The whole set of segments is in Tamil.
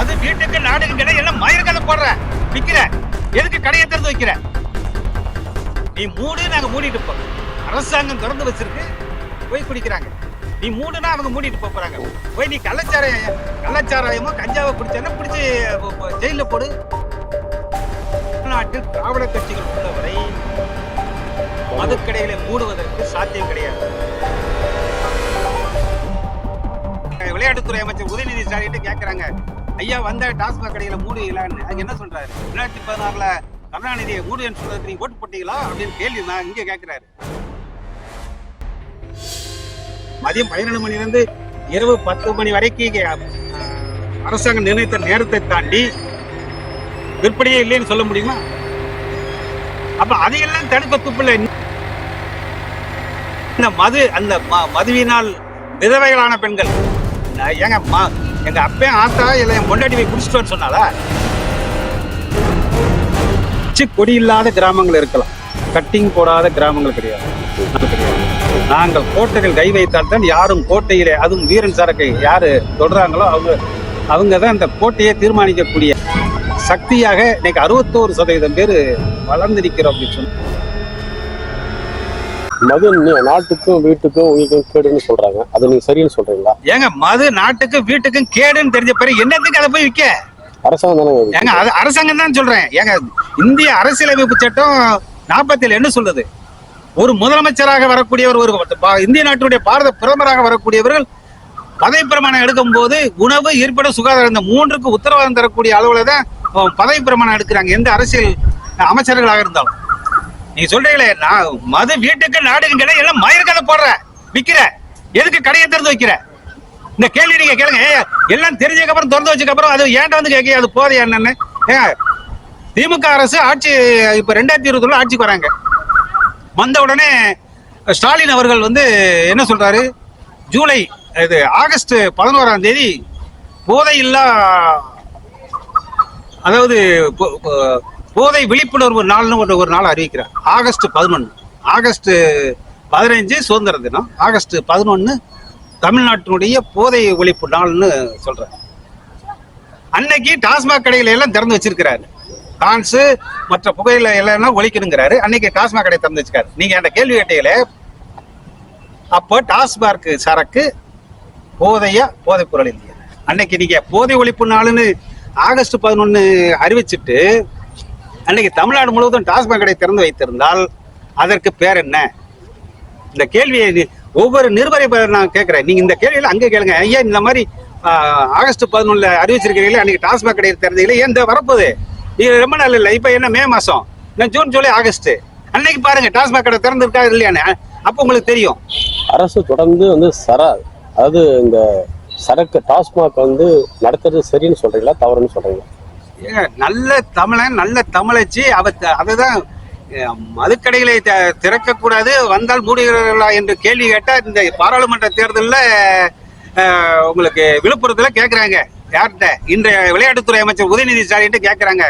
அது வீட்டுக்கு நாடுக்கு கடை எல்லாம் மயிர்கதை போடுற விக்கிற. எதுக்கு கடையை திறந்து வைக்கிற? நீ மூடு, நாங்க மூடிட்டு போறோம். அரசாங்கம் திறந்து வச்சிருக்கு, போய் குடிக்கிறாங்க. நீ மூடுனா அவங்க மூடிட்டு போறாங்க. போய் நீ கள்ளச்சாராயமோ கஞ்சாவோ குடிச்சா பிடிச்சி ஜெயில போடு. நாட்டில் திராவிட கட்சிகள் உள்ளவரை மதுக்கடைகளை மூடுவதற்கு சாத்தியம் கிடையாது. விளையாட்டுத்துறை அமைச்சர் உதயநிதி ஸ்டாலின் கேட்கிறாங்க, ஐயா வந்த டாஸ்மாக் கடைகளை மூடுவீங்களான்னு. அது என்ன சொல்றாரு? 2016 கருணாநிதியை மூடுன்னு சொல்றதுக்கு நீங்க ஓட்டு போட்டீங்களா அப்படின்னு கேள்வி நான் இங்க கேட்கிறாரு. மதியம் 12 மணிலிருந்து இரவு 10 மணி வரைக்கும் அரசாங்கம் நிர்ணயித்த நேரத்தை தாண்டி விற்பனையே இல்லைன்னு சொல்ல முடியுமா? அப்ப அதையெல்லாம் தடுக்க துப்பில்லை. இந்த அந்த மதுவினால் விதவைகளான பெண்கள் எங்க அப்பன் ஆத்தா இல்ல என் பொண்டாட்டி போய் குடிச்சிட்டு சொன்னாலா? கொடி இல்லாத கிராமங்கள் இருக்கலாம், கட்டிங் போடாத கிராமங்கள் கிடையாது. நாங்கள் கோட்டைகள் கை வைத்தால் தான் யாரும் கோட்டையிலே, அதுவும் வீரன் சரக்கை யாரு தொடறாங்களோ அவங்க தான் அந்த கோட்டையை தீர்மானிக்கக்கூடிய சக்தியாக இன்னைக்கு 61% பேர் வளர்ந்திருக்கிறோம் அப்படின்னு சொல்லி. மது நாட்டுக்கும் வீட்டுக்கும் உங்களுக்கும் கேடுன்னு சொல்றாங்க, அது நீங்க சரின்னு சொல்றீங்களா? ஏங்க மது நாட்டுக்கும் வீட்டுக்கும் கேடுன்னு தெரிஞ்ச பிறகு என்னத்துக்கு அதை போய் விற்க? அரசாங்கம் தானே. ஏங்க அது அரசாங்கம் தான் சொல்றேன். ஏங்க இந்திய அரசியலமைப்பு சட்டம் 47 என்ன சொல்லுது? ஒரு முதலமைச்சராக வரக்கூடியவர், ஒரு இந்திய நாட்டுடைய பாரத பிரதமராக வரக்கூடியவர்கள் பதவி பிரமாணம் எடுக்கும் போது உணவு, இருப்பிடம், சுகாதாரம் இந்த 3க்கு உத்தரவாதம் தரக்கூடிய அளவுல தான் பதவி பிரமாணம் எடுக்கிறாங்க, எந்த அரசியல் அமைச்சர்களாக இருந்தாலும். நீ சொல்றீங்களே, நான் மது வீட்டுக்கு நாடுக்கு கடை எல்லாம் மயிர்கதை போடுற விக்கிற. எதுக்கு கடையை திறந்து வைக்கிற? இந்த கேள்வி நீங்க கேளுங்க. எல்லாம் தெரிஞ்சதுக்கு அப்புறம் திறந்து வச்சதுக்கு அப்புறம் அது ஏன்ட்ட வந்து கேட்க, அது போதையா என்னன்னு? திமுக அரசு ஆட்சி இப்ப 2020 ஆட்சிக்கு வராங்க. வந்த உடனே ஸ்டாலின் அவர்கள் வந்து என்ன சொல்றாரு? ஆகஸ்ட் 11ஆம் தேதி போதையில்லா, அதாவது போதை விழிப்புணர்வு நாள்னு ஒரு நாள் அறிவிக்கிறார். ஆகஸ்ட் 11, ஆகஸ்ட் 15 சுதந்திர தினம், ஆகஸ்ட் 11 தமிழ்நாட்டினுடைய போதை ஒழிப்பு நாள்னு சொல்றாரு. அன்னைக்கு டாஸ்மாக் கடைகளை எல்லாம் திறந்து வச்சிருக்கிறாரு. டான்ஸ் மற்ற புகையில எல்லாம் ஒழிக்கணுங்கிறாரு. அன்னைக்கு டாஸ்மாக் கடை திறந்து வச்சிருக்காரு. நீங்க அந்த கேள்வி கேட்டீங்களே, அப்போ டாஸ்மாக் சரக்கு போதைப் பொருள் இல்லையா? அன்னைக்கு நீங்க போதை ஒழிப்பு நாள்னு ஆகஸ்ட் 11 அறிவிச்சுட்டு அன்னைக்கு தமிழ்நாடு முழுவதும் டாஸ்மாக் கடை திறந்து வைத்திருந்தால் அதற்கு பேர் என்ன? இந்த கேள்வியை ஒவ்வொரு நிருபரை நான் கேட்கிறேன். நீங்க இந்த கேள்வியில அங்கே கேளுங்க. ஐயா இந்த மாதிரி ஆகஸ்ட் 11 அறிவிச்சிருக்கிறீங்களே, அன்னைக்கு டாஸ்மாக் கடை திறந்தீங்களே, ஏன் இந்த வரப்போகுது? இது ரொம்ப நாள் இல்லை, இப்ப என்ன மே மாசம், ஜூன், ஜூலை, ஆகஸ்ட், அன்னைக்கு பாருங்க டாஸ்மாக் கடை திறந்து இருக்கா இல்லையானு, அப்ப உங்களுக்கு தெரியும். அரசு தொடர்ந்து வந்து அதாவது இந்த சரக்கு டாஸ்மாக் வந்து நடத்துறது சரின்னு சொல்றீங்களா, தவறுன்னு சொல்றீங்களா? நல்ல தமிழன், நல்ல தமிழச்சி அதுதான் மதுக்கடைகளை திறக்கக்கூடாது, வந்தால் மூடுகிறார்களா என்று கேள்வி கேட்டா இந்த பாராளுமன்ற தேர்தலில் உங்களுக்கு விழுப்புரத்துல கேட்கிறாங்க. யார்கிட்ட? இன்றைய விளையாட்டுத்துறை அமைச்சர் உதயநிதி ஸ்டாலின் கேட்கிறாங்க,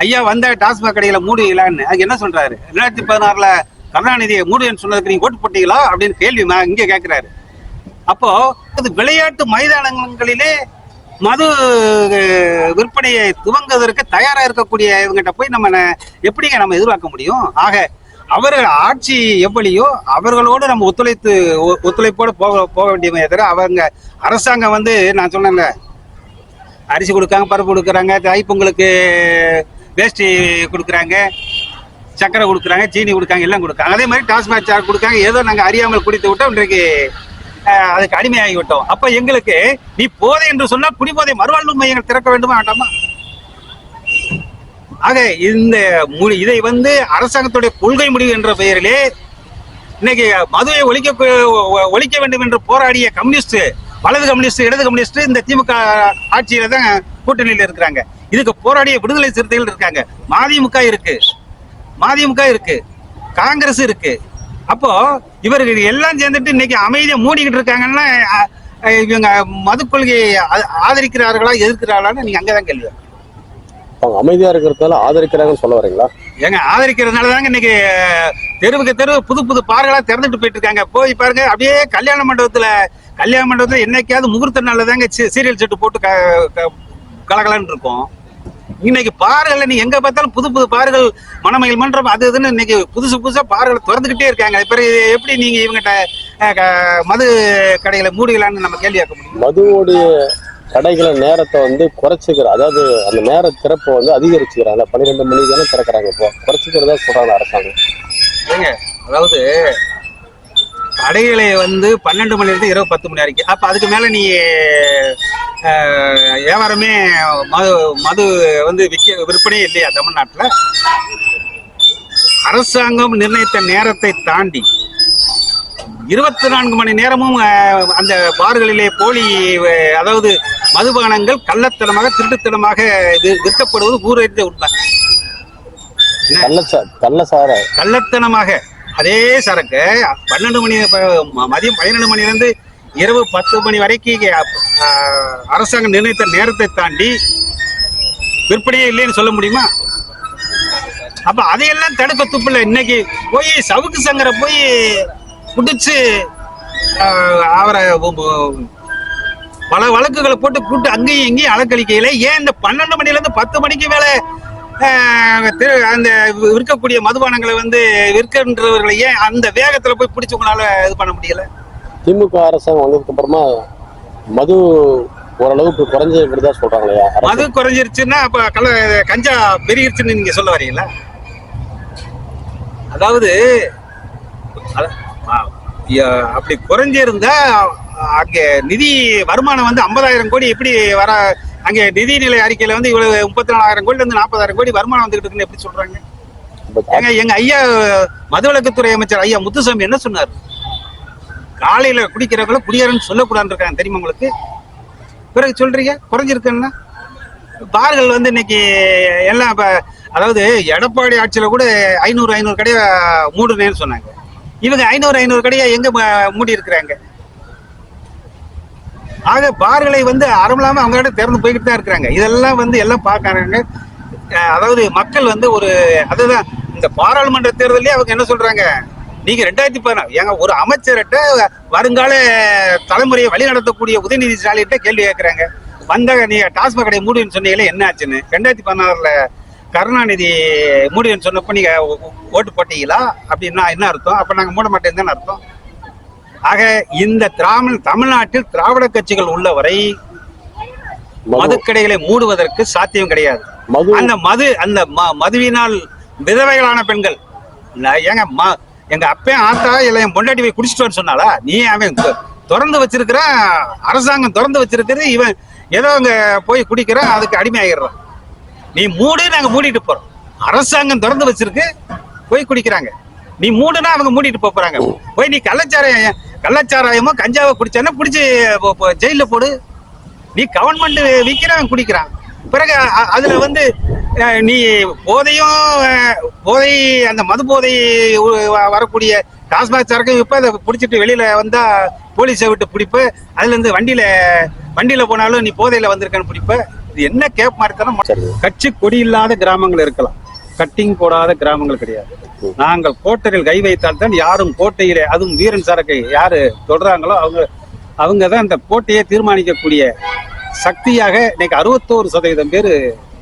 ஐயா வந்த டாஸ்மாக் கடைகளை மூடுவீங்களான்னு. அது என்ன சொல்றாரு? 2016 கருணாநிதியை மூடுன்னு சொன்னதுக்கு நீங்க ஓட்டு போட்டீங்களா அப்படின்னு கேள்வி இங்க கேட்கிறாரு. அப்போ அது விளையாட்டு மைதானங்களிலே மது விற்பனையை துவங்குவதற்கு தயாரா இருக்கக்கூடிய இவங்கிட்ட போய் நம்ம எப்படிங்க நம்ம எதிர்பார்க்க முடியும்? ஆக அவர்கள் ஆட்சி எப்படியோ அவர்களோடு நம்ம ஒத்துழைப்போடு போக வேண்டியமே தவிர, அவங்க அரசாங்கம் வந்து நான் சொன்னேன்ல, அரிசி கொடுக்காங்க, பருப்பு கொடுக்குறாங்க, தைப்பொங்கலுக்கு வேஷ்டி கொடுக்குறாங்க, சக்கரை கொடுக்குறாங்க, சீனி கொடுக்காங்க, எல்லாம் கொடுக்காங்க. அதே மாதிரி டாஸ்மாக் சார் கொடுக்காங்க. ஏதோ நாங்கள் அறியாமல் குடித்து விட்டோம், இன்றைக்கு அதுக்கு அடிமையாகி விட்டோம். அப்ப எங்களுக்கு நீ போதை என்று சொன்னா குடிபோதை மறுவாழ்வு மையங்கள் திறக்க வேண்டுமா வேண்டாமா? ஆக இதை வந்து அரசாங்கத்துடைய கொள்கை முடிவு என்ற பெயரிலே இன்னைக்கு மதுவை ஒழிக்க வேண்டும் என்று போராடிய கம்யூனிஸ்ட், வலது கம்யூனிஸ்ட், இடது கம்யூனிஸ்ட் இந்த திமுக ஆட்சியில தான் கூட்டணியில் இருக்கிறாங்க. இதுக்கு போராடிய விடுதலை சிறுத்தைகள் இருக்காங்க, மதிமுக இருக்கு, காங்கிரஸ் இருக்கு. அப்போ இவர்கள் எல்லாம் சேர்ந்துட்டு இன்னைக்கு அமைதியை மூடிக்கிட்டு இருக்காங்கன்னா இவங்க மது கொள்கையை ஆதரிக்கிறார்களா எதிர்க்கிறார்களான்னு நீங்க அங்கதான் கேள்வி. அவங்க அமைதியா இருக்கிறதால ஆதரிக்கிறாங்கன்னு சொல்ல வரீங்களா? ஏங்க ஆதரிக்கிறதுனால தாங்க இன்னைக்கு தெருவுக்கு தெருவு புது பார்களா திறந்துட்டு போயிட்டு இருக்காங்க. போய் பாருங்க, அப்படியே கல்யாண மண்டபத்துல என்னைக்காவது முகூர்த்த நாள்ல தாங்க சீரியல் செட்டு போட்டு கலகலன்னு இருக்கும். இன்னைக்கு பார்கள் நீ எங்க பார்த்தாலும் புது புது பார்கள், மணமயில் மன்றம் அது இதுன்னு இன்னைக்கு புதுசா பார்கள் திறந்துகிட்டே இருக்காங்க. பிறகு எப்படி நீங்க இவங்கிட்ட மது கடைகளை மூடுகளான்னு நம்ம கேள்வி கேட்க முடியும்? மதுவோடைய கடைகளை நேரத்தை வந்து குறைச்சிக்கிற, அதாவது அந்த நேர திறப்பை வந்து அதிகரிச்சுக்கிறாங்க. 12 மணிக்கு தானே திறக்கிறாங்க, இப்போ குறைச்சிக்கிறதா சொல்றாங்க அரசாங்கம். ஏங்க, அதாவது கடைகளை வந்து 12 மணிலிருந்து இரவு 10 மணி வரைக்கும். அப்ப அதுக்கு மேல நீ வியாபாரமே மது வந்து விற்பனையே இல்லையா தமிழ்நாட்டுல? அரசாங்கம் நிர்ணயித்த நேரத்தை தாண்டி 24 மணி நேரமும் அந்த பார்களிலே போலி, அதாவது மதுபானங்கள் கள்ளத்தனமாக திருட்டுத்தனமாக விற்கப்படுவது ஊரறிந்த உண்மை. கள்ளத்தனமாக அதே சரக்கு 12 மணி மதியம் 12 மணிலிருந்து இரவு 10 மணி வரைக்கும் அரசாங்கம் நிர்ணயித்த நேரத்தை தாண்டி விற்பனையே இல்லைன்னு சொல்ல முடியுமா? அப்ப அதையெல்லாம் தடுக்க துப்பில்ல. இன்னைக்கு போய் சவுக்கு சங்கரை போய் பிடிச்சு அவரை பல வழக்குகளை போட்டு கூட்டு அங்கேயும் இங்கேயும் அலக்களிக்கையில ஏன் இந்த 12 மணில இருந்து 10 மணிக்கு மேல அந்த விற்கக்கூடிய மதுபானங்களை வந்து விற்கின்றவர்களை ஏன் அந்த வேகத்துல போய் பிடிச்சு உங்களால இது பண்ண முடியல? திமுக அரசாங்கம் வந்ததுக்கு அப்புறமா மது ஓரளவுக்கு குறைஞ்சிருக்கிறதா சொல்றாங்களா? மது குறைஞ்சிருச்சுன்னா அப்ப கஞ்சா பெருகிருச்சுன்னு நீங்க சொல்ல வரீங்களா? அதாவது அப்படி குறைஞ்சிருந்தா அங்க நிதி வருமானம் வந்து 50,000 கோடி எப்படி வர, அங்க நிதிநிலை அறிக்கையில வந்து இவ்வளவு 34,000 கோடி இருந்து 40,000 கோடி வருமானம் வந்துகிட்டு இருக்குன்னு எப்படி சொல்றாங்க? எங்க ஐயா மதுவிலக்குத்துறை அமைச்சர் ஐயா முத்துசாமி என்ன சொன்னார்? காலையில குடிக்கிறவங்கள குடியாரன்னு சொல்லக்கூடாதுன்னு இருக்காங்க, தெரியுமா உங்களுக்கு? பிறகு சொல்றீங்க குறைஞ்சிருக்குன்னா. பார்கள் வந்து இன்னைக்கு எல்லாம் அதாவது எடப்பாடி ஆட்சியில கூட 500 கடையை மூடுனேன்னு சொன்னாங்க. இவங்க 500 கடையை எங்க மூடி இருக்கிறாங்க? ஆக பார்களை வந்து அறமில்லாம அவங்ககிட்ட திறந்து போய்கிட்டு தான் இருக்கிறாங்க. இதெல்லாம் வந்து எல்லாம் பார்க்கறாங்க. அதாவது மக்கள் வந்து ஒரு அதுதான் இந்த பாராளுமன்ற தேர்தலே அவங்க என்ன சொல்றாங்க, நீங்க 2016 ஏங்க ஒரு அமைச்சர்கிட்ட வருங்கால தலைமுறையை வழி நடத்தக்கூடிய உதயநிதி ஸ்டாலின்கிட்ட கேள்வி கேட்கறாங்க. வந்தாங்க நீங்க டாஸ்மாக் கடை மூடின்னு சொன்னீங்களே என்ன ஆச்சுன்னு. 2016 கருணாநிதி மூடின்னு சொன்னப்ப நீங்க ஓட்டு போட்டீங்களா அப்படின்னா என்ன அர்த்தம்? அப்ப நாங்க மூட மாட்டேன்னு தானே அர்த்தம். ஆக இந்த தமிழ்நாட்டில் திராவிட கட்சிகள் உள்ளவரை மதுக்கடைகளை மூடுவதற்கு சாத்தியம் கிடையாது. அந்த மதுவினால் விதவைகளான பெண்கள் ஏங்க எங்க அப்பன் ஆத்தா இல்ல என் பொண்டாட்டி போய் குடிச்சிட்டு சொன்னாலா? நீ அவன் திறந்து வச்சிருக்கிற, அரசாங்கம் திறந்து வச்சிருக்கிறது, இவன் ஏதோ அங்க போய் குடிக்கிறான், அதுக்கு அடிமை ஆகிடுறான். நீ மூடு, நாங்க மூடிட்டு போறோம். அரசாங்கம் திறந்து வச்சிருக்கு, போய் குடிக்கிறாங்க. நீ மூடுனா அவங்க மூடிட்டு போறாங்க. போய் நீ கள்ளச்சாராயமோ கஞ்சாவோ குடிச்சானா பிடிச்சி ஜெயில போடு. நீ கவர்மெண்ட் விற்கிறான் குடிக்கிறான். பிறகு அதுல வந்து நீ போதை அந்த மது போதை வரக்கூடிய டாஸ்மாக் சரக்கு விற்ப அதை பிடிச்சிட்டு வெளியில வந்தா போலீஸை விட்டு பிடிப்ப, அதுல இருந்து வண்டியில போனாலும் நீ போதையில வந்திருக்கன்னு பிடிப்ப. இது என்ன கேப் மாறித்தானே. கட்சி கொடி இல்லாத கிராமங்கள் இருக்கலாம், கட்டிங் போடாத கிராமங்கள் கிடையாது. நாங்கள் கோட்டையில் கை வைத்தால் தான் யாரும் கோட்டையிலே, அதுவும் வீரன் சரக்கை யாரு தொடறாங்களோ அவங்க தான் இந்த கோட்டையை தீர்மானிக்கக்கூடிய சக்தியாக இன்னைக்கு 61% பேர்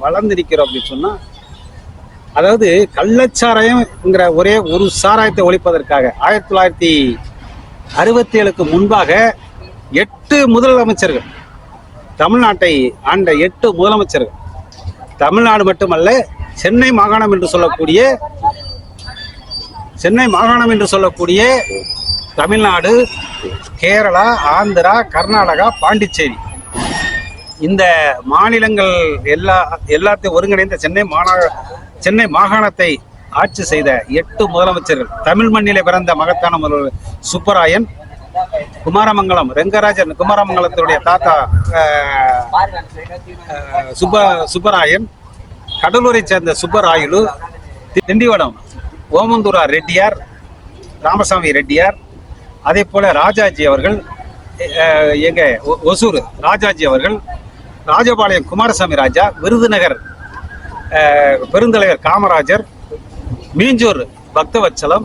வளர்ந்திருக்கிறோம் அப்படின்னு சொன்னா, அதாவது கள்ளச்சாராயம்ங்கிற ஒரே ஒரு சாராயத்தை ஒழிப்பதற்காக 1967க்கு முன்பாக 8 முதலமைச்சர்கள், தமிழ்நாட்டை ஆண்ட 8 முதலமைச்சர்கள், தமிழ்நாடு மட்டுமல்ல சென்னை மாகாணம் என்று சொல்லக்கூடிய தமிழ்நாடு, கேரளா, ஆந்திரா, கர்நாடகா, பாண்டிச்சேரி இந்த மாநிலங்கள் எல்லாத்தையும் ஒருங்கிணைந்த சென்னை மாகாணத்தை ஆட்சி செய்த 8 முதலமைச்சர்கள். தமிழ் மண்ணிலே பிறந்த மகத்தான முதல்வர் சுப்பராயன், குமாரமங்கலம் ரெங்கராஜன், குமாரமங்கலத்துடைய தாத்தா சுப்பராயன், கடலூரை சேர்ந்த சுப்பராயலு, திண்டிவனம் ஓமந்தூரா ரெட்டியார், ராமசாமி ரெட்டியார், அதே போல ராஜாஜி அவர்கள், எங்க ஒசூர் ராஜாஜி அவர்கள், ராஜபாளையம் குமாரசாமி ராஜா, விருதுநகர் பெருந்தலைவர் காமராஜர், மீஞ்சூர் பக்தவச்சலம்,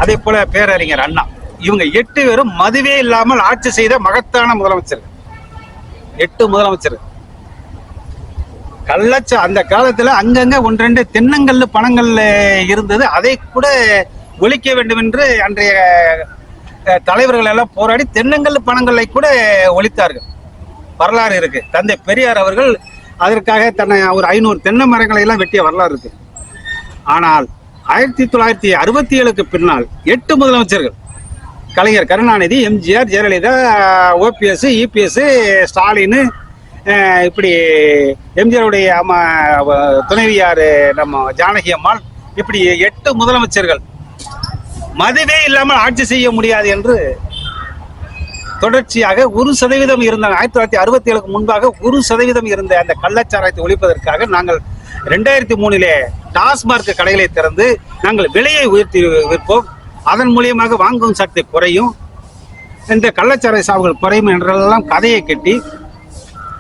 அதே போல பேரறிஞர் அண்ணா. இவங்க 8 பேரும் மதுவே இல்லாமல் ஆட்சி செய்த மகத்தான முதலமைச்சர்கள். 8 முதலமைச்சர்கள். அந்த காலத்துல அங்கங்க ஒன்றெண்டு தென்னங்கல்லு பணங்கள்ல இருந்தது. அதை கூட ஒழிக்க வேண்டும் என்று அன்றைய தலைவர்கள் எல்லாம் போராடி தென்னங்கல்லு பணங்களை கூட ஒழித்தார்கள். வரலாறு இருக்கு. தந்தை பெரியார் அவர்கள் அதற்காக தன்னை ஒரு 500 தென்னை மரங்களை எல்லாம் வெட்டிய வரலாறு இருக்கு. ஆனால் 1967க்கு பின்னால் 8 முதலமைச்சர்கள், கலைஞர் கருணாநிதி, எம்ஜிஆர், ஜெயலலிதா, ஓபிஎஸ், இபிஎஸ், ஸ்டாலின், இப்படி எம்ஜிஆருடைய துணைவியார் நம்ம ஜானகி அம்மாள், இப்படி 8 முதலமைச்சர்கள் மதுவே இல்லாமல் ஆட்சி செய்ய முடியாது என்று தொடர்ச்சியாக 1% இருந்த 1967க்கு முன்பாக 1% இருந்த அந்த கள்ளச்சாராயத்தை ஒழிப்பதற்காக நாங்கள் 2003 டாஸ்மார்க் கடைகளை திறந்து நாங்கள் விலையை உயர்த்தி விற்போம், அதன் மூலியமாக வாங்கும் சக்தி குறையும், இந்த கள்ளச்சாராய சாவுகள் குறையும் என்றெல்லாம் கதையை கட்டி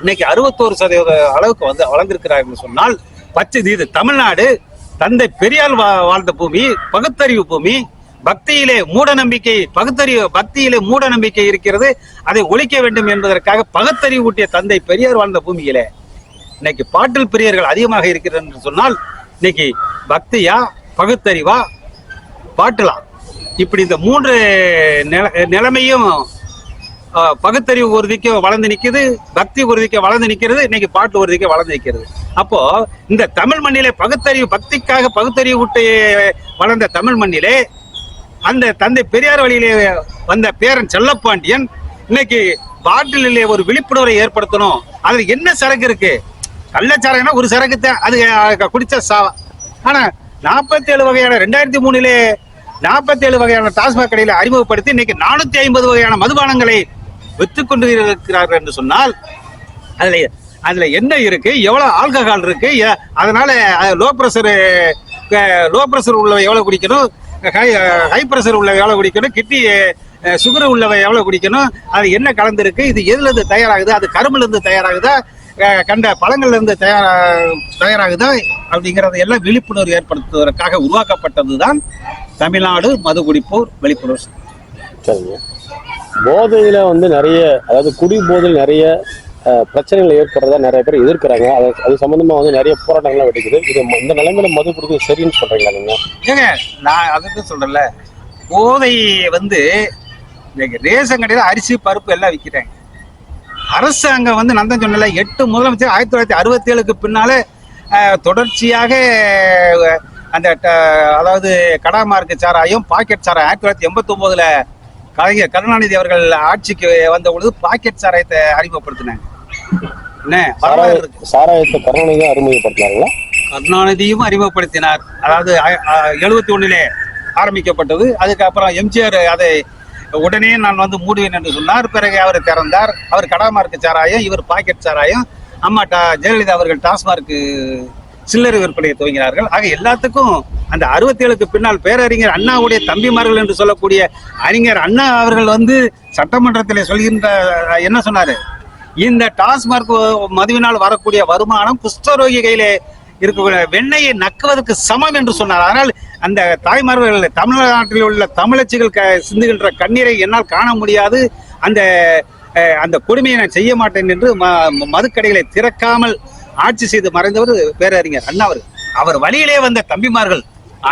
இன்னைக்கு 61% அளவுக்கு வளர்ந்திருக்கிறார்கள் சொன்னால் இது தமிழ்நாடு தந்தை பெரியார் வாழ்ந்த பூமி, பகுத்தறிவு பூமி. பக்தியிலே மூட நம்பிக்கை, பக்தியிலே மூட நம்பிக்கை இருக்கிறது, அதை ஒழிக்க வேண்டும் என்பதற்காக பகுத்தறிவு ஊட்டிய தந்தை பெரியார் வாழ்ந்த பூமியிலே இன்னைக்கு பாட்டில் பிரியர்கள் அதிகமாக இருக்கிறது என்று சொன்னால் இன்னைக்கு பக்தியா, பகுத்தறிவா, பாட்டுலா, இப்படி இந்த 3 நிலைமையும் பகுத்தறிவு உறுதிக்கு வளர்ந்து நிற்குது, பக்தி உறுதிக்கு வளர்ந்து நிற்கிறது, இன்னைக்கு பாட்டு உறுதிக்கு வளர்ந்து நிற்கிறது. அப்போ இந்த தமிழ் மண்ணிலே பகுத்தறிவு, பக்திக்காக பகுத்தறிவு ஊட்டி வளர்ந்த தமிழ் மண்ணிலே அந்த தந்தை பெரியார் வழியிலே வந்த பேரன் செல்லப்பாண்டியன் இன்னைக்கு பாட்டிலே ஒரு விழிப்புணர்வை ஏற்படுத்தணும். அதுல என்ன சரக்கு இருக்கு? கள்ளச்சாராயம்னா ஒரு சரக்கு தான், அது குடிச்ச சாவா. ஆனா 47 வகையான 2003 47 வகையான டாஸ்மாக் கடையில அறிமுகப்படுத்தி இன்னைக்கு 450 வகையான மதுபானங்களை விற்றுக் கொண்டு இருக்கிறார்கள் என்று சொன்னால் அதுல என்ன இருக்கு, எவ்வளவு ஆல்கஹால் இருக்கு, அதனால லோ பிரஷர் உள்ளவை எவ்வளவு குடிக்கணும், ஹை பிரஷர் உள்ளவை எவ்வளவு குடிக்கணும், கிட்னி சுகர் உள்ளவை எவ்வளவு குடிக்கணும், அது என்ன கலந்துருக்கு, இது எதுல இருந்து தயாராகுது, அது கரும்புல இருந்து தயாராகுதா, கண்ட பழங்கள்ல இருந்து தயாராகுதா அப்படிங்கறத எல்லாம் விழிப்புணர்வு ஏற்படுத்துவதற்காக உருவாக்கப்பட்டதுதான் தமிழ்நாடு மது குடிப்போர் விழிப்புணர்வு. சரிங்க. போதையில நிறைய, அதாவது குடி போதையில் நிறைய பிரச்சனைகள் ஏற்படுறதா நிறைய பேர் எதிர்க்கிறாங்க. அது சம்பந்தமா நிறைய போராட்டங்கள்லாம் வெடிக்குது. இது இந்த நிலைமையில மது குடிக்கிறது சரின்னு சொல்றீங்களா நீங்க? ஏங்க, நான் அதுக்கு சொல்றேன்ல, போதை இன்னைக்கு ரேஷன் கடையில அரிசி பருப்பு எல்லாம் விற்கிறாங்க. அரசாங்கம் நான் தான் சொன்னல, 8 முதலமைச்சர் 1967க்கு பின்னாலே தொடர்ச்சியாக அந்த அதாவது கடாமார்க்கு சாராயம், பாக்கெட் சாராயம் 1989 கலைஞர் கருணாநிதி அவர்கள் ஆட்சிக்கு வந்த பொழுது பாக்கெட் சாராயத்தை அறிமுகப்படுத்தினாங்க. சாராயத்தை கருணாநிதி அறிமுகப்படுத்தினார்களா? கருணாநிதியும் அறிமுகப்படுத்தினார். அதாவது 71 ஆரம்பிக்கப்பட்டது. அதுக்கப்புறம் எம்ஜிஆர் அதை உடனே நான் மூடுவேன் என்று சொன்னார். பிறகு அவர் திறந்தார். அவர் கடாமார்க்கு சாராயம், இவர் பாக்கெட் சாராயம். அம்மா ஜெயலலிதா அவர்கள் டாஸ்மார்க்கு சில்லறை விற்பனையை துவங்கினார்கள். ஆக எல்லாத்துக்கும் அந்த 67க்கு பின்னால் பேரறிஞர் அண்ணாவுடைய தம்பிமார்கள் என்று சொல்லக்கூடிய அறிஞர் அண்ணா அவர்கள் சட்டமன்றத்தில் சொல்கின்ற என்ன சொன்னாரு, இந்த டாஸ்மார்க் மதுவினால் வரக்கூடிய வருமானம் குஷ்டரோகி கையிலே இருக்கக்கூடிய வெண்ணெயை நக்குவதற்கு சமம் என்று சொன்னார். அதனால் அந்த தாய்மார்கள், தமிழ்நாட்டில் உள்ள தமிழச்சிகள் சிந்துகின்ற கண்ணீரை என்னால் காண முடியாது, அந்த கொடுமையை நான் செய்ய மாட்டேன் என்று மதுக்கடைகளை திறக்காமல் ஆட்சி செய்து மறைந்தவர் பேரறிஞர் அண்ணா அவர்கள். அவர் வழியிலே வந்த தம்பிமார்கள்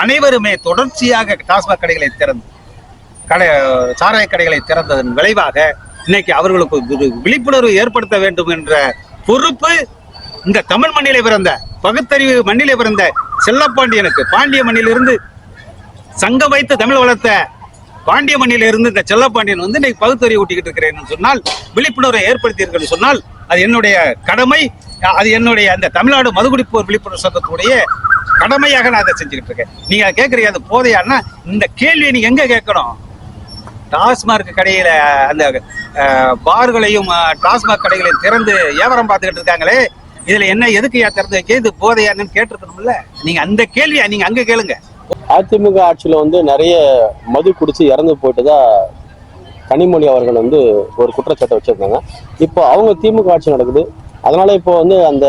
அனைவருமே தொடர்ச்சியாக டாஸ்மாக் கடைகளை திறந்து சாராய கடைகளை திறந்ததன் விளைவாக இன்னைக்கு அவர்களுக்கு ஒரு விழிப்புணர்வு ஏற்படுத்த வேண்டும் என்ற பொறுப்பு இந்த தமிழ் மண்ணிலே பிறந்த, பகுத்தறிவு மண்ணிலே பிறந்த செல்லப்பாண்டியனுக்கு, பாண்டிய மண்ணிலிருந்து சங்கம் வைத்து தமிழ் வளர்த்த பாண்டிய மண்ணிலிருந்து இந்த செல்லப்பாண்டியன் இன்னைக்கு பகுத்தறிவு ஊட்டிக்கிட்டு இருக்கிறேன் சொன்னால், விழிப்புணர்வை ஏற்படுத்தியிருக்கேன் சொன்னால் அது என்னுடைய கடமை. அது என்னுடைய அந்த தமிழ்நாடு மதுகுடிப்போர் விழிப்புணர்வு சங்கத்துடைய கடமையாக நான் அதை செஞ்சுக்கிட்டு இருக்கேன். நீங்க கேட்கறீங்க அது போதையான்னா, இந்த கேள்வியை நீங்க எங்க கேட்கணும்? டாஸ்மாக் கடையில அந்த பார்களையும் டாஸ்மாக் கடைகளையும் திறந்து வியாபாரம் பார்த்துக்கிட்டு இருக்காங்களே, இதுல என்ன எதுக்கு திறந்து வைக்க, இது போதையான்னு கேட்டிருக்கணும்ல. நீங்க அந்த கேள்வியை நீங்க அங்க கேளுங்க. அதிமுக ஆட்சியில நிறைய மது குடிச்சு இறந்து போயிட்டுதான் கனிமொழி அவர்கள் ஒரு குற்றச்சாட்டை வச்சிருக்காங்க. இப்போ அவங்க திமுக ஆட்சி நடக்குது, அதனால இப்போ அந்த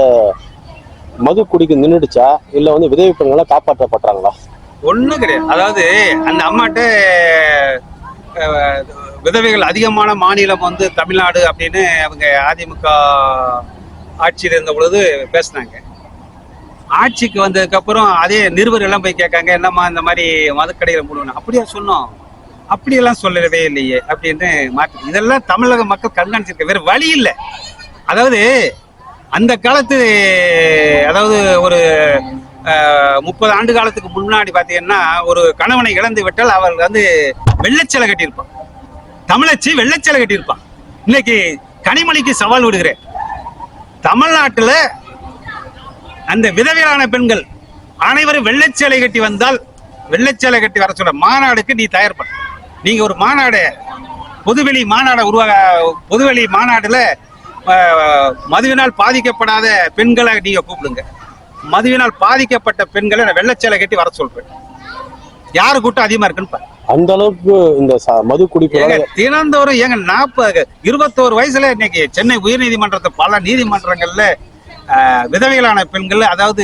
மது குடிக்கு நின்றுடுச்சா, இல்ல விதவை பெண்களை காப்பாற்றப்படுறாங்களா? ஒண்ணும் கிடையாது. அதாவது அந்த அம்மாட்ட விதவைகள் அதிகமான மாநிலம் தமிழ்நாடு அப்படின்னு அவங்க அதிமுக ஆட்சியில் இருந்த பொழுது பேசினாங்க. ஆட்சிக்கு வந்ததுக்கு அப்புறம் அதே நிருபர் எல்லாம் போய் கேட்காங்க, என்னம்மா இந்த மாதிரி மதுக்கடையில மூடணும், அப்படியா சொன்னோம், அப்படியெல்லாம் சொல்லவே இல்லையே அப்படின்னு மாற்றி. இதெல்லாம் தமிழக மக்கள் கண்காணிச்சிருக்க, வேற வழி இல்லை. அதாவது அந்த காலத்து, அதாவது ஒரு 30 ஆண்டு காலத்துக்கு முன்னாடி பாத்தீங்கன்னா ஒரு கணவனை இழந்து விட்டால் அவள் வந்து வெள்ளைச்சலை கட்டியிருப்பான், தமிழச்சி வெள்ளைச்சலை கட்டியிருப்பான். இன்னைக்கு கனிமொழிக்கு சவால் விடுகிறேன், தமிழ்நாட்டுல அந்த விதவையான பெண்கள் அனைவரும் வெள்ளைச்சேலை கட்டி வந்தால், வெள்ளைச்சேலை கட்டி வர சொல்ற மாநாடுக்கு நீ தயார் பண்ண. நீங்க ஒரு மாநாடு, பொதுவெளி மாநாடு பொதுவெளி மாநாடுல மதுவினால் பாதிக்கப்படாத பெண்களை நீங்க கூப்பிடுங்க. மதுவினால் பாதிக்கப்பட்ட பெண்களை நான் வெள்ளைச்சேலை கட்டி வர சொல்றேன். யாரு கூட்டம் அதிகமா இருக்குன்னு அந்த அளவுக்கு இந்த மது குடிப்பு தினந்தோறும் ஏங்க 21 வயசுல இன்னைக்கு சென்னை உயர்நீதிமன்றத்தை பல நீதிமன்றங்கள்ல விதவைகளான பெண்கள், அதாவது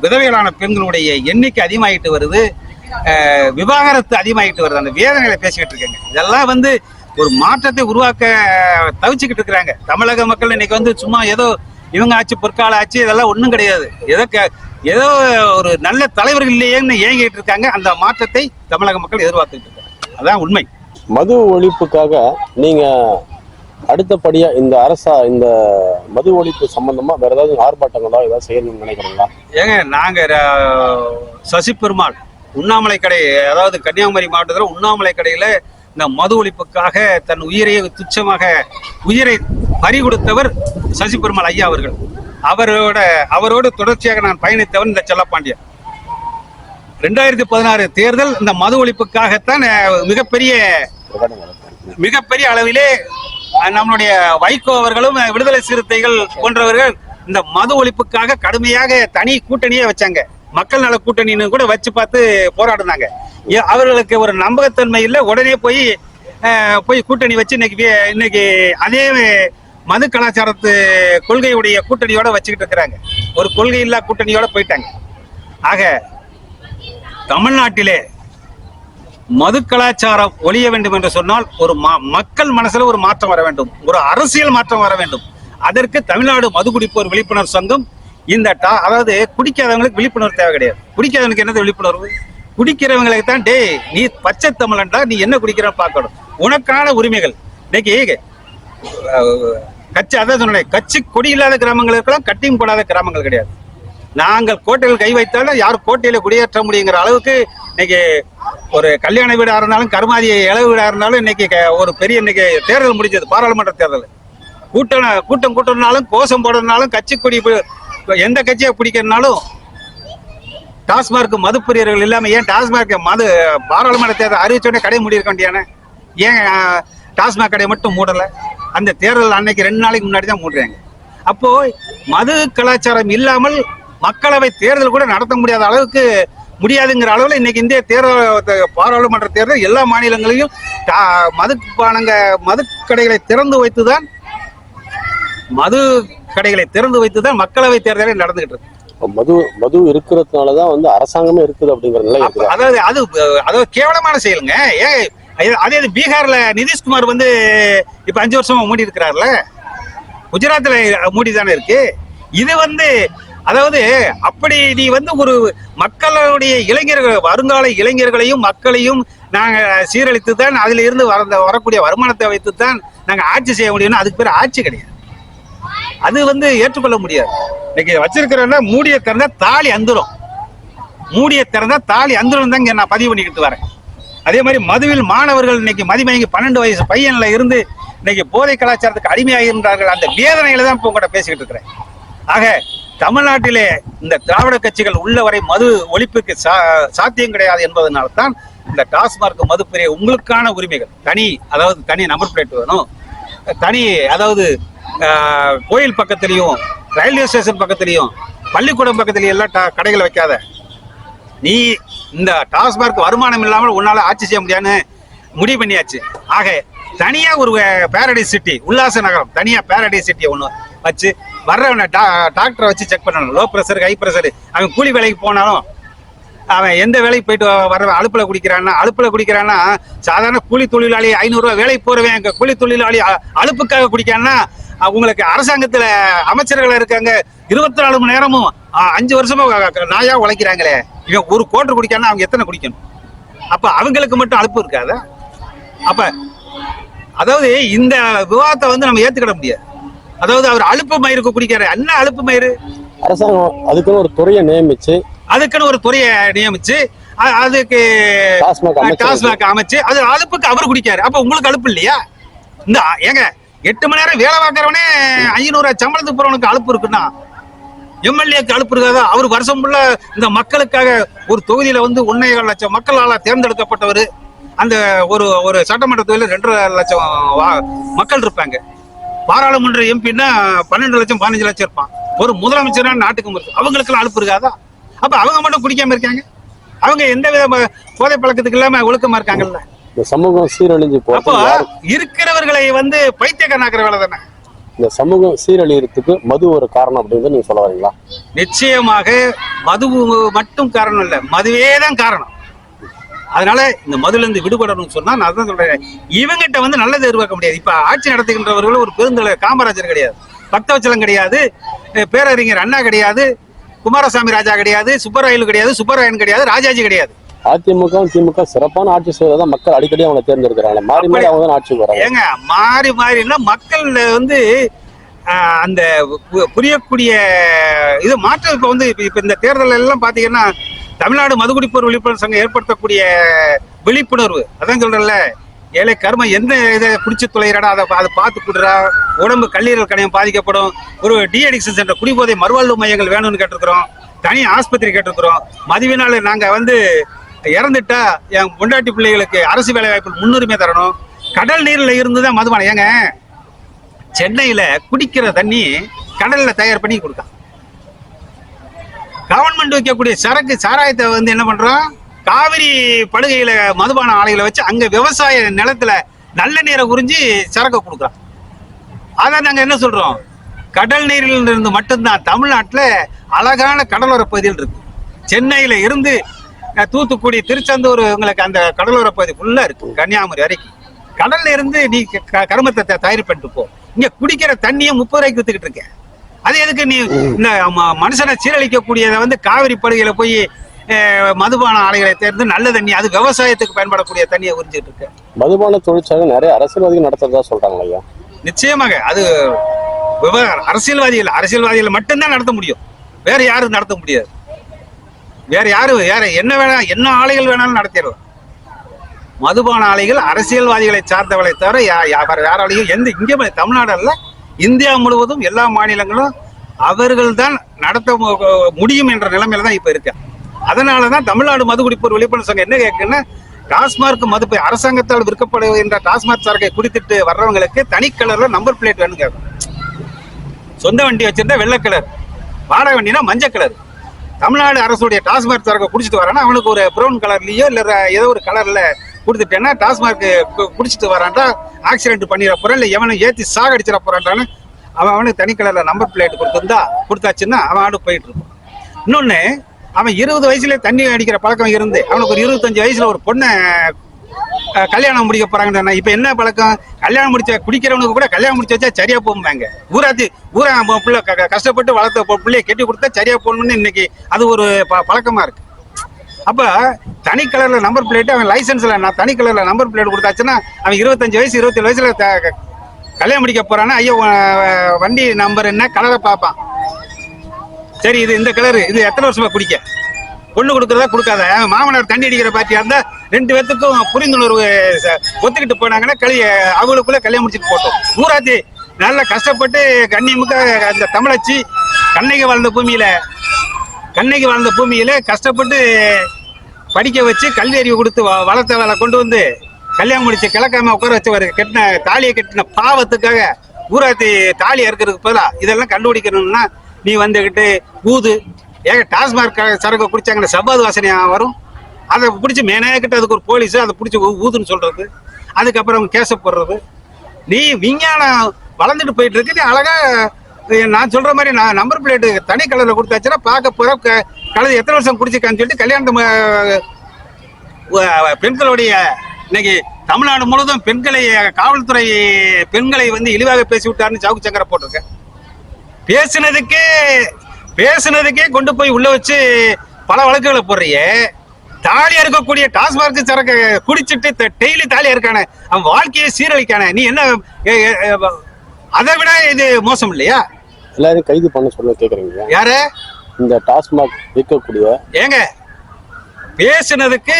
விதவைகளான பெண்களுடைய எண்ணிக்கை அதிகமாகிட்டு வருது, விவாகரத்து அதிகமாகிட்டு வருது. அந்த வேதனைகளை பேசிக்கிட்டு இருக்கேங்க. இதெல்லாம் வந்து ஒரு மாற்றத்தை உருவாக்க தவிச்சுக்கிட்டு இருக்கிறாங்க தமிழக மக்கள். இன்னைக்கு வந்து சும்மா ஏதோ இவங்க ஆட்சி பொற்கால ஆட்சி இதெல்லாம் ஒன்றும் கிடையாது. ஏதோ ஒரு நல்ல தலைவர்கள் இல்லையேன்னு ஏங்கிட்டு இருக்காங்க. அந்த மாற்றத்தை தமிழக மக்கள் எதிர்பார்த்துட்டு இருக்காங்க. அதான் உண்மை. மது ஒழிப்புக்காக நீங்க அடுத்தபடியா இந்த மது ஒழிப்பு சம்பந்தமா வேற ஏதாவது ஆர்ப்பாட்டங்களோ ஏதாவது செய்யணும்னு நினைக்கிறீங்களா? ஏங்க நாங்க சசி பெருமாள் உண்ணாமலை கடை, அதாவது கன்னியாகுமரி மாவட்டத்தில் உண்ணாமலை கடையில இந்த மது ஒழிப்புக்காக தன் உயிரை துச்சமாக உயிரை பறி கொடுத்தவர் சசி பெருமாள் ஐயா அவர்கள். அவரோடு தொடர்ச்சியாக நான் பயணித்தவன் இந்த செல்லப்பாண்டியன். 2016 தேர்தல் இந்த மது ஒழிப்புக்காகத்தான் மிகப்பெரிய அளவிலே நம்மளுடைய வைகோ அவர்களும் விடுதலை சிறுத்தைகள் போன்றவர்கள் இந்த மது ஒழிப்புக்காக கடுமையாக தனி கூட்டணியே வச்சாங்க. மக்கள் நல கூட்டணின்னு கூட வச்சு பார்த்து போராடினாங்க. அவர்களுக்கு ஒரு நம்பகத்தன்மை இல்லை. உடனே போய் கூட்டணி வச்சு இன்னைக்கு அதே மது கலாச்சாரத்து கொள்கையுடைய கூட்டணியோட வச்சுக்கிட்டு இருக்கிறாங்க. ஒரு கொள்கை இல்லா கூட்டணியோட போயிட்டாங்க. ஆக தமிழ்நாட்டிலே மது கலாச்சாரம் ஒழிய வேண்டும் என்று சொன்னால் ஒரு மக்கள் மனசுல ஒரு மாற்றம் வர வேண்டும், ஒரு அரசியல் மாற்றம் வர வேண்டும். அதற்கு தமிழ்நாடு மது குடிப்போர் விழிப்புணர்வு சங்கம் அதாவது குடிக்காதவங்களுக்கு விழிப்புணர்வு தேவை கிடையாது. குடிக்காதவனுக்கு என்னது விழிப்புணர்வு? குடிக்கிறவங்களுக்கு தான் டே நீ பச்சை தமிழன்டா, நீ என்ன குடிக்கிறன்னு பார்க்கணும். உனக்கான உரிமைகள் இன்னைக்கு அதான் சொன்னேன், கட்சி கொடி இல்லாத கிராமங்களுக்கெல்லாம் கட்டியும் போடாத கிராமங்கள் கிடையாது. நாங்கள் கோட்டையில் கை வைத்தாலும் யாரும் கோட்டையில குடியேற்ற முடியுங்கிற அளவுக்கு இன்னைக்கு ஒரு கல்யாண வீடா இருந்தாலும் கருமாதி இளவு வீடா இருந்தாலும் இன்னைக்கு ஒரு பெரிய இன்னைக்கு தேர்தல் முடிஞ்சது, பாராளுமன்ற தேர்தல். கூட்டம்னாலும் கோஷம் போடுறதுனாலும் கட்சி கொடி எந்த கட்சியை பிடிக்கிறதுனாலும் டாஸ்மார்க் மதுப்பிரியர்கள் இல்லாம ஏன் டாஸ்மார்க் பாராளுமன்ற தேர்தல் அறிவிச்சோடனே கடை மூடி இருக்க வேண்டியானே? ஏன் டாஸ்மாக் கடையை மட்டும் மூடல? அந்த தேர்தல் அன்னைக்கு 2 நாளைக்கு முன்னாடி தான் மூடுறாங்க. அப்போ மது கலாச்சாரம் இல்லாமல் மக்களவை தேர்தல் கூட நடத்த முடியாத அளவுக்கு முடியாதுங்கிற அளவுல இன்னைக்கு இந்திய தேர்தல் பாராளுமன்ற தேர்தல் எல்லா மாநிலங்களையும் மது கடைகளை திறந்து வைத்துதான் மக்களவை தேர்தலே நடந்துகிட்டு இருக்கு. மது இருக்கிறதுனாலதான் வந்து அரசாங்கமே இருக்குது அப்படிங்கிற நிலை. அதாவது கேவலமான செயலுங்க. அதே பீகார்ல நிதிஷ்குமார் வந்து இப்ப 5 வருஷமா மூடி இருக்கிறார்ல, குஜராத்ல மூடி தானே இருக்கு. இது வந்து அதாவது அப்படி நீ வந்து ஒரு மக்களுடைய இளைஞர்கள், வருங்கால இளைஞர்களையும் மக்களையும் நாங்க சீரழித்து தான் அதுல இருந்து வரக்கூடிய வருமானத்தை வைத்து தான் நாங்க ஆட்சி செய்ய முடியும்னா அதுக்கு பேர் ஆட்சி கிடையாது. அது வந்து ஏற்றுக்கொள்ள முடியாது. இன்னைக்கு வச்சிருக்கிறேன்னா மூடிய திறந்தா தாலி அந்துரும், தான் நான் பதிவு பண்ணிக்கிட்டு வரேன். அதே மாதிரி மதுவில் மாணவர்கள் இன்னைக்கு மதிமயங்கி 12 வயசு பையன்ல இருந்து இன்னைக்கு போதை கலாச்சாரத்துக்கு அடிமையாகின்றார்கள். அந்த வேதனையில தான் இப்போ கூட பேசிக்கிட்டு இருக்கிறேன். ஆக தமிழ்நாட்டிலே இந்த திராவிட கட்சிகள் உள்ளவரை மது ஒழிப்புக்கு சாத்தியம் கிடையாது என்பதனால்தான் இந்த டாஸ்மார்க் மது பெரிய உங்களுக்கான உரிமைகள் தனி நம்பர் பிளேட் வேணும், அதாவது கோயில் பக்கத்திலையும் ரயில்வே ஸ்டேஷன் பக்கத்திலையும் பள்ளிக்கூடம் பக்கத்திலையும் எல்லாம் கடைகளை வைக்காத. நீ இந்த டாஸ்மார்க் வருமானம் இல்லாமல் உன்னால ஆட்சி செய்ய முடியாதுன்னு முடிவு பண்ணியாச்சு. ஆக தனியா ஒரு பேரடைஸ் சிட்டி, உல்லாச நகரம், தனியா பேரடைஸ் சிட்டியை ஒண்ணு வச்சு வர்றவனை டாக்டரை வச்சு செக் பண்ணணும். Low pressure, high pressure. அவன் கூலி வேலைக்கு போனாலும் அவன் எந்த வேலைக்கு போயிட்டு வர்றவன் அடுப்புல குடிக்கிறான்னா சாதாரண கூலி தொழிலாளி 500 ரூபாய் வேலைக்கு போறவன் கூலி தொழிலாளி அலுப்புக்காக குடிக்கான்னா உங்களுக்கு அரசாங்கத்துல அமைச்சர்கள் இருக்காங்க 24 மணி நேரமும் 5 வருஷமா நாயா உழைக்கிறாங்களே. இவன் ஒரு கோட்டர் குடிக்காம அவங்க எத்தனை குடிக்கணும்? அப்ப அவங்களுக்கு மட்டும் அலுப்பு இருக்காதா? அப்ப அதாவது இந்த விவாதத்தை வந்து நம்ம ஏத்துக்கிட முடியாது. அதாவது அவர் அலுப்பு மயிருக்கு குடிக்கிறார். என்ன அலுப்பு மயிறு? அரசாங்கம் அதுக்குன்னு ஒரு துறையை நியமிச்சு அதுக்கு டாஸ்மாக் அமைச்சு அது அலுப்புக்கு அவர் குடிக்காரு. அப்ப உங்களுக்கு அலுப்பு இல்லையா? இந்த ஏங்க 8 மணி நேரம் வேலை பார்க்கறவனே 500 சம்பளத்துக்கு போறவனுக்கு அலுப்பு இருக்குன்னா எம்எல்ஏக்கு அலுப்பு இருக்காதா? அவர் வருஷம் ஃபுல்லா இந்த மக்களுக்காக ஒரு தொகுதியில வந்து 1.25 லட்சம் மக்களால தேர்ந்தெடுக்கப்பட்டவர். அந்த ஒரு சட்டமன்ற தொகுதியில 2.5 லட்சம் மக்கள் இருப்பாங்க. பாராளுமன்ற எம்பின்னா 12 லட்சம் 15 லட்சம் இருப்பான். ஒரு முதலமைச்சரா நாட்டுக்கு இருக்கு. அவங்களுக்கெல்லாம் அலுப்பு இருக்காதா? அப்ப அவங்க மட்டும் குடிக்காம இருக்காங்க. அவங்க எந்த வித போதை பழக்கத்துக்கு இல்லாம ஒழுக்கமா இருக்காங்கல்ல. சமூகம் சீரழிஞ்சு அப்போ இருக்கிறவர்களை வந்து பைத்தியக்காரனாக்குற வேலை தானே. இந்த சமூகம் சீரழியறதுக்கு மது ஒரு காரணம் அப்படின்னு நீங்க சொல்ல வரீங்களா? நிச்சயமாக மது மட்டும் காரணம் இல்ல, மதுவே தான் காரணம். அதனால இந்த மதுல இருந்து விடுபடணும்னு சொன்னா நான் தான் சொல்றேன், இவங்கிட்ட வந்து நல்லது எதிர்பார்க்க முடியாது. இப்ப ஆட்சி நடத்துகின்றவர்கள் ஒரு பெருந்தலைவர் காமராஜர் கிடையாது, பக்தவச்சலம் கிடையாது, பேரறிஞர் அண்ணா கிடையாது, குமாரசாமி ராஜா கிடையாது, சுப்பராயலு கிடையாது, சுப்பராயன் கிடையாது, ராஜாஜி கிடையாது. அதிமுக திமுக சிறப்பான ஆட்சி செய்வதா மக்கள் அடிக்கடி அவங்க தேர்ந்தெடுக்கிறாங்க. மாறி மாறி அவங்க தான் ஆட்சிக்கு வராங்க. ஏங்க மாறினா மக்கள் வந்து அந்த புரியக்கூடிய இது மாற்றம். இப்ப வந்து இப்ப இந்த தேர்தல் எல்லாம் பாத்தீங்கன்னா தமிழ்நாடு மதுகுடிப்போர் விழிப்புணர்வு சங்கம் ஏற்படுத்தக்கூடிய விழிப்புணர்வு, அதான் சொல்றேன்ல, ஏழை கருமை எந்த இதை குடிச்சு துளையிறடா அதை பார்த்து கொடுறா, உடம்பு கல்லீரல் கணையம் பாதிக்கப்படும், ஒரு டிஅடிக்ஷன் சென்டர் குடிபோதை மறுவாழ்வு மையங்கள் வேணும்னு கேட்டிருக்கிறோம், தனி ஆஸ்பத்திரி கேட்டிருக்கிறோம். மதுவினால நாங்க வந்து இறந்துட்டா என் பொண்டாட்டி பிள்ளைகளுக்கு அரசு வேலை வாய்ப்பு முன்னுரிமை தரணும். கடல் நீர்ல இருந்துதான் மதுபானம். ஏங்க சென்னையில குடிக்கிற தண்ணி கடல்ல தயார் பண்ணி கொடுத்தான். கவர்மெண்ட் வைக்கக்கூடிய சரக்கு சாராயத்தை வந்து என்ன பண்றோம், காவிரி படுகையில மதுபான ஆலைகளை வச்சு அங்க விவசாய நிலத்துல நல்ல நீரை உறிஞ்சி சரக்கு கொடுக்குறோம். அதான் நாங்க என்ன சொல்றோம், கடல் நீரில் இருந்து மட்டும்தான் தமிழ்நாட்டுல அழகான கடலோர பகுதியில் இருக்கு. சென்னையில இருந்து தூத்துக்குடி திருச்செந்தூர் உங்களுக்கு அந்த கடலோர பகுதி ஃபுல்லா இருக்கு, கன்னியாகுமரி வரைக்கும். கடல்ல இருந்து நீ கருமத்தை தயார் பண்ணிட்டு போ. இங்க குடிக்கிற தண்ணியை 30 ரூபாய்க்கு வித்துக்கிட்டு இருக்க. அது எதுக்கு நீ இந்த மனுஷனை சீரழிக்கக்கூடியதை வந்து காவிரி படுகையில போய் மதுபான ஆலைகளை தேர்ந்து நல்ல தண்ணி, அது விவசாயத்துக்கு பயன்படக்கூடிய தண்ணியை உறிஞ்சிட்டு இருக்கு. மதுபான தொழிற்சாலை நிறைய அரசியல்வாதிகள் நடத்துறதா சொல்றாங்க ஐயா. நிச்சயமாக அது அரசியல்வாதிகள் மட்டும்தான் நடத்த முடியும், வேற யாரும் நடத்த முடியாது. வேற என்ன வேணா என்ன ஆலைகள் வேணாலும் நடத்திடலாம். மதுபான ஆலைகள் அரசியல்வாதிகளை சார்ந்தவளை தவிர யாராலையும் இங்கே தமிழ்நாடு அல்ல, இந்தியா முழுவதும் எல்லா மாநிலங்களும் அவர்கள் தான் நடத்த முடியும் என்ற நிலைமையில தான் இப்ப இருக்கு. அதனாலதான் தமிழ்நாடு மதுகுடிப்போர் விழிப்புணர்வு சங்கம் என்ன கேட்குன்னா, டாஸ்மார்க் மது அரசாங்கத்தால் விற்கப்படுகின்ற டாஸ்மார்க் சரக்கை குடித்துட்டு வர்றவங்களுக்கு தனி கலர்ல நம்பர் பிளேட் வேணும் கேட்கும். சொந்த வண்டி வச்சிருந்தா வெள்ளை கலர், வாடகை வண்டினா மஞ்சள் கலர். தமிழ்நாடு அரசுடைய டாஸ்மார்க் சரக்கை குடிச்சிட்டு வரானா அவனுக்கு ஒரு ப்ரௌன் கலர்லயோ இல்ல ஏதோ ஒரு கலர்ல கொடுத்துட்டேன்னா டாஸ்மார்க் குடிச்சிட்டு வரான்டா ஆக்சிடென்ட் பண்ணிட போறான், இல்ல எவனை ஏத்தி சாகடிச்சிட போறான்டான்னு அவனுக்கு தனி கலர்ல நம்பர் பிளேட் கொடுத்தாச்சுன்னா அவன் போயிட்டு இருப்பான். இன்னொன்னு, அவன் 20 வயசுல தண்ணி அடிக்கிற பழக்கம் இருந்து அவனுக்கு ஒரு 25 வயசுல ஒரு பொண்ணை கல்யாணம் முடிக்க போறாங்க. இப்ப என்ன பழக்கம், கல்யாணம் முடிச்ச குடிக்கிறவனுக்கு கூட கல்யாணம் முடிச்சு வச்சா சரியா போகும்பாங்க. ஊரா பிள்ளை கஷ்டப்பட்டு வளர்த்த பிள்ளைய கட்டி கொடுத்தா சரியா போகணும்னு இன்னைக்கு அது ஒரு பழக்கமா இருக்கு. அப்ப தனி கலர்ல நம்பர் பிளேட், அவன் லைசன்ஸ்ல நான் தனி கலர்ல நம்பர் பிளேட் கொடுத்தாச்சுன்னா அவன் 25 வயசு 27 வயசுல கல்யாணம் முடிக்க போறான்னா, ஐயோ வண்டி நம்பர் என்ன கலரை பார்ப்பான். சரி இது இந்த கலரு, இது எத்தனை வருஷமா குடிக்க, பொண்ணு கொடுக்கறதா கொடுக்காத. மாமனார் தண்ணி அடிக்கிற பார்ட்டியா இருந்தா 2 பேத்துக்கும் புரிந்துணர்வு ஒத்துக்கிட்டு போனாங்கன்னா அவங்களுக்குள்ள கல்யாணம் முடிச்சுட்டு போட்டோம். ஊராத்தி நல்லா கஷ்டப்பட்டு கண்ணியமுக்க அந்த தமிழச்சி கண்ணகி வாழ்ந்த பூமியில கஷ்டப்பட்டு படிக்க வச்சு கல்வி அறிவு கொடுத்து வளர்த்த வேலை கொண்டு வந்து கல்யாணம் முடிச்சு கிழக்காம உட்கார வச்சவர் தாலியை கட்டின பாவத்துக்காக ஊராத்தி தாலி அறுக்கிறதுக்கு பதிலா இதெல்லாம் கண்டுபிடிக்கணும்னா நீ வந்துகிட்டு ஊது டாஸ்மார்க் சரக்கு குடிச்சாங்கன்னா சபாது வாசனையா வரும். அதை பிடிச்சி மேனேக்கிட்ட அதுக்கு ஒரு போலீஸ் அதை பிடிச்சி ஊதுன்னு சொல்றது, அதுக்கப்புறம் கேச போடுறது. நீ விஞ்ஞானம் வளர்ந்துட்டு போயிட்டு இருக்கு. நீ அழகா நான் சொல்ற மாதிரி நான் நம்பர் பிளேட்டு தனி கலர்ல கொடுத்தாச்சுன்னா பார்க்க போற கலர் எத்தனை வருஷம் குடிச்சிருக்கான்னு சொல்லிட்டு கல்யாணத்தை பெண்களுடைய இன்னைக்கு தமிழ்நாடு முழுவதும் பெண்களை காவல்துறை பெண்களை வந்து இழிவாக பேசி விட்டாருன்னு சவுக்கு சங்கரை போட்டிருக்கேன். பேசுனதுக்கே கொண்டு போய் உள்ள வச்சு பல வழக்குகளை போடுறிய. தாலியா இருக்கக்கூடிய டாஸ்மார்க் சரக்கு குடிச்சிட்டு டெய்லி தாலியா இருக்கானே, அவன் வாழ்க்கையை சீரழிக்கானே. நீ என்ன அதை விட இது மோசம் இல்லையா? எல்லாரும் கைது பண்ண சொல்ல கேக்குறீங்க. யாரு இந்த டாஸ்மாக் விற்கக்கூடிய ஏங்க பேசுனதுக்கு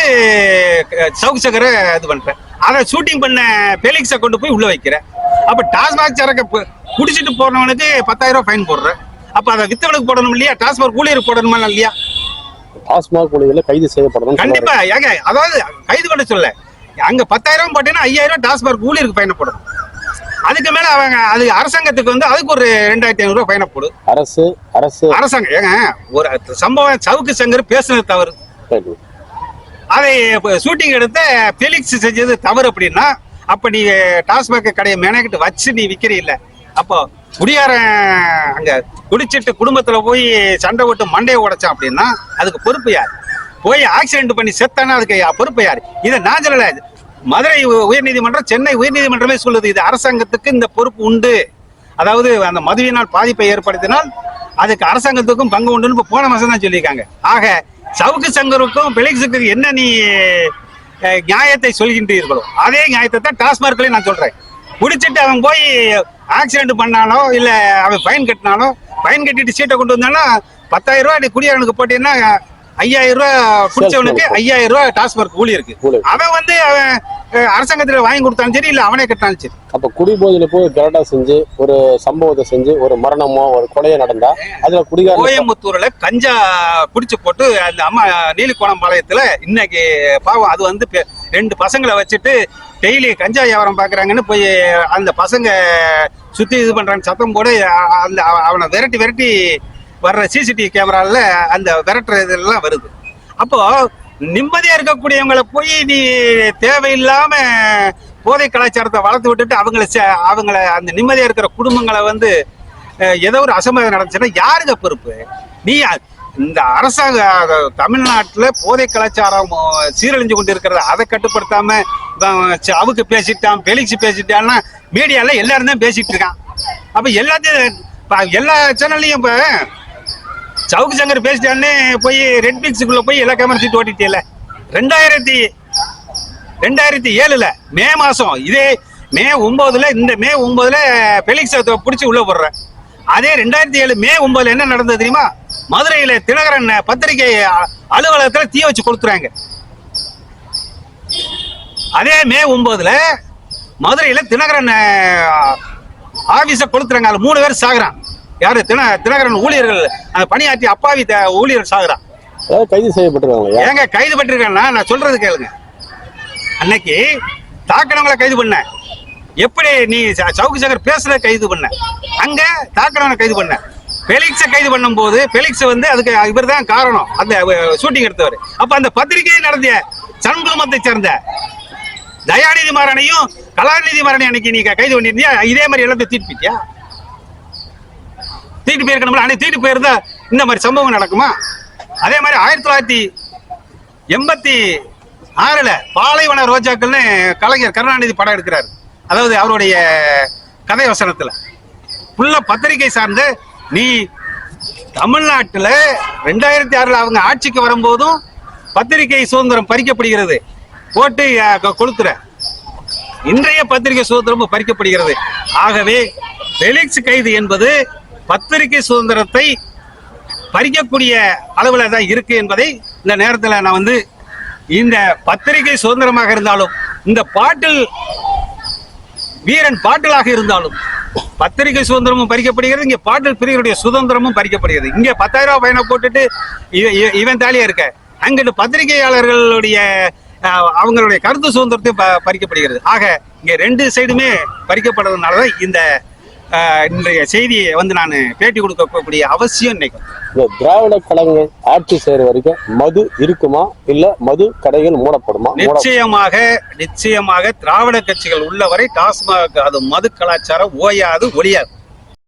சவுக்கு சங்கரை இது பண்றேன், அதை ஷூட்டிங் பண்ண பெலிக்ஸை கொண்டு போய் உள்ள வைக்கிறேன். அப்ப டாஸ்மாக் சரக்கு குடிச்சிட்டு போனவனுக்கு 10,000 ரூபாய் ஃபைன் போடுறேன். அப்ப அதை வித்தவனுக்கு போடணும் இல்லையா? டாஸ்மாக் ஊழியருக்கு போடணுமா இல்லையா? டாஸ்மாக் ஊழியர்களை கைது செய்யப்படணும். கண்டிப்பா. ஏங்க அதாவது கைது பண்ண சொல்ல, அங்க 10,000 போட்டீங்கன்னா 5,000 டாஸ்மாக் ஊழியருக்கு ஃபைனை போடணும். அதுக்கு மேல அவங்க அது அரசாங்கத்துக்கு வந்து அதுக்கு ஒரு 2,500 ரூபாய் ஃபைனை போடு. அரசாங்கம். ஏங்க ஒரு சம்பவம் சவுக்கு சங்கர் பேசுனது தவறு, அதை ஷூட்டிங் எடுத்த பெலிக்ஸ் செஞ்சது தவறு அப்படின்னா, அப்ப நீ டாஸ்மாக் கடையை மெனக்கிட்டு வச்சு நீ விக்கிறீ இல்ல, அப்போ குடியாரன் அங்க குடிச்சிட்டு குடும்பத்துல போய் சண்டை போட்டு மண்டையை உடைச்சான் அப்படின்னா அதுக்கு பொறுப்பு யார்? போய் ஆக்சிடென்ட் பண்ணி செத்தானா அதுக்கு பொறுப்பு யார்? இதை நான் சொல்லல, மதுரை உயர்நீதிமன்றம், சென்னை உயர்நீதிமன்றமே சொல்லுது, இது அரசாங்கத்துக்கு இந்த பொறுப்பு உண்டு. அதாவது அந்த மதுவினால் பாதிப்பை ஏற்படுத்தினால் அதுக்கு அரசாங்கத்துக்கும் பங்கு உண்டுன்னு போன மாசம் தான் சொல்லியிருக்காங்க. ஆக சவுக்கு சங்கருக்கும் பெலிக்ஸுக்கும் என்ன நீ நியாயத்தை சொல்கின்றீர்களோ அதே நியாயத்தை தான் டாஸ்மார்க்லையும் நான் சொல்றேன். குடிச்சிட்டு அவன் போய் ஆக்சிடென்ட் பண்ணானோ இல்ல அவன் ஃபைன் கட்டினானோ, ஃபைன் கட்டிட்டு சீட்டை கொண்டு வந்தானா 10,000 ரூபாய் நீ குடியாரனுக்கு போட்டீங்கன்னா 5,000 ரூபாய் குடிச்சவனுக்கு 5,000 ரூபாய் டாஸ்மார்க் ஊழி இருக்கு. அவன் வந்து அவன் அரசாங்கத்துல வாங்கி கொடுத்தாலும் சரி இல்ல அவனே கட்டினாலும் சரி. அப்ப குடிபோதையில போய் கரெக்டா செஞ்சு ஒரு சம்பவத்தை செஞ்சு ஒரு மரணமோ ஒரு கொலையோ நடந்தா அதுல குடிகார கோயம்புத்தூர்ல கஞ்சா குடிச்சு போட்டு அந்த அம்மா நீலிக்கோணம் பாளையத்துல இன்னைக்கு பாவம் அது வந்து 2 பசங்களை வச்சுட்டு டெய்லி கஞ்சா வியாபாரம் பாக்குறாங்கன்னு போய் அந்த பசங்க சுத்தி இது பண்றாங்க சத்தம் போட அந்த அவனை விரட்டி வர்ற சிசிடிவி கேமரால அந்த விரட்டுற இதெல்லாம் வருது. அப்போ நிம்மதியா இருக்கக்கூடியவங்களை போய் நீ தேவையில்லாம போதை கலாச்சாரத்தை வளர்த்து விட்டுட்டு அவங்கள அந்த நிம்மதியா இருக்கிற குடும்பங்களை வந்து ஏதோ ஒரு அசம்பாவிதம் நடந்துச்சுன்னா யாருங்க பொறுப்பு? நீ இந்த அரசாங்க தமிழ்நாட்டுல போதை கலாச்சாரம் சீரழிஞ்சு கொண்டு இருக்கிறத அதை கட்டுப்படுத்தாம அவுக்கு பேசிட்டான் பெலிக்ஸ் பேசிட்டான்னா மீடியால எல்லாரும் தான் பேசிட்டு இருக்கான். அப்ப எல்லா சேனல்லையும் இப்ப சவுக்கு சங்கர் பேசிட்டான்னு போய் ரெட் பிக்ஸுக்குள்ள போய் எல்லா கேமரா சீட்டு ஓட்டிட்டே 2007 மே மாசம் இதே மே 9 இந்த மே 9 பெலிக்ஸ் பிடிச்சி உள்ள போடுறேன். அதே 2007 மே 9 என்ன நடந்தது தெரியுமா? மதுரையில தினகரன் பத்திரிகை அலுவலகத்துல தீ வச்சு கொடுத்துறாங்க. அதே மே 9 மதுரையில தினகரன் ஆபீஸ கொடுத்துறாங்க. அதுல 3 பேர் சாகுறான். யாரு? தினகரன் ஊழியர்கள் பணியாற்றி அப்பாவி ஊழியர்கள் சாகுறான். கைது செய்யப்பட்டிருக்காங்க. ஏங்க கைது பட்டிருக்காங்கன்னா நான் சொல்றது கேளுங்க. அன்னைக்கு தாக்கணவங்களை கைது பண்ண, எப்படி நீ சவுக்கு சங்கர் பேசுற கைது பண்ண, அங்க தாக்கணவனை கைது பண்ண, பெலிக்ஸை கைது பண்ணும் போது பெலிக்ஸ் வந்து அதுக்கு இவர் தான் காரணம், அந்த ஷூட்டிங் எடுத்தவர். அப்ப அந்த பத்திரிகையை நடத்திய சன் குழுமத்தை சேர்ந்த தயாநிதி மாறனையும் கலாநிதி மாறனையும் அன்னைக்கு நீ கைது பண்ணிருந்தியா இதே மாதிரி எல்லாத்தையும் தீர்ப்பிட்டியா? தீட்டு போயிருக்கணும்ல. அன்னைக்கு தீட்டு போயிருந்தா இந்த மாதிரி சம்பவம் நடக்குமா? அதே மாதிரி 1986 பாலைவன ரோஜாக்கள்னு கலைஞர் கருணாநிதி படம் எடுக்கிறாரு. அதாவது அவருடைய கதை வசனத்துல புள்ள பத்திரிகை சார்ந்த நீ தமிழ்நாட்டுல 2006 அவங்க ஆட்சிக்கு வரும்போதும் பத்திரிகை சுதந்திரம் பறிக்கப்படுகிறது, போட்டு கொளுத்துற. இன்றைய பத்திரிகை சுதந்திரமும் பறிக்கப்படுகிறது. ஆகவே பெலிக்ஸ் கைது என்பது பத்திரிகை சுதந்திரத்தை பறிக்கக்கூடிய அளவுல தான் இருக்கு என்பதை இந்த நேரத்தில் நான் வந்து, இந்த பத்திரிகை சுதந்திரமாக இருந்தாலும் இந்த பாட்டில் வீரன் பாட்டிலாக இருந்தாலும் பத்திரிகை சுதந்திரமும் பறிக்கப்படுகிறது, இங்க பாட்டில் பிரிவுடைய சுதந்திரமும் பறிக்கப்படுகிறது. இங்க 10,000 ரூபாய் ஃபைனை போட்டுட்டு இவன் தாலியா இருக்க, அங்கிட்டு பத்திரிகையாளர்களுடைய அவங்களுடைய கருத்து சுதந்திரத்தை பறிக்கப்படுகிறது. ஆக இங்க 2 சைடுமே பறிக்கப்படுறதுனாலதான் இந்த இன்றைய செய்தியை வந்து நான் பேட்டி கொடுக்கக்கூடிய அவசியம் இன்னைக்கு. திராவிட கழகங்கள் ஆட்சி செய்யற வரைக்கும் மது இருக்குமா இல்ல மது கடைகள் மூடப்படுமா? நிச்சயமாக திராவிட கட்சிகள் உள்ளவரை டாஸ்மாக் அது மது கலாச்சாரம் ஓயாது ஒழியாது.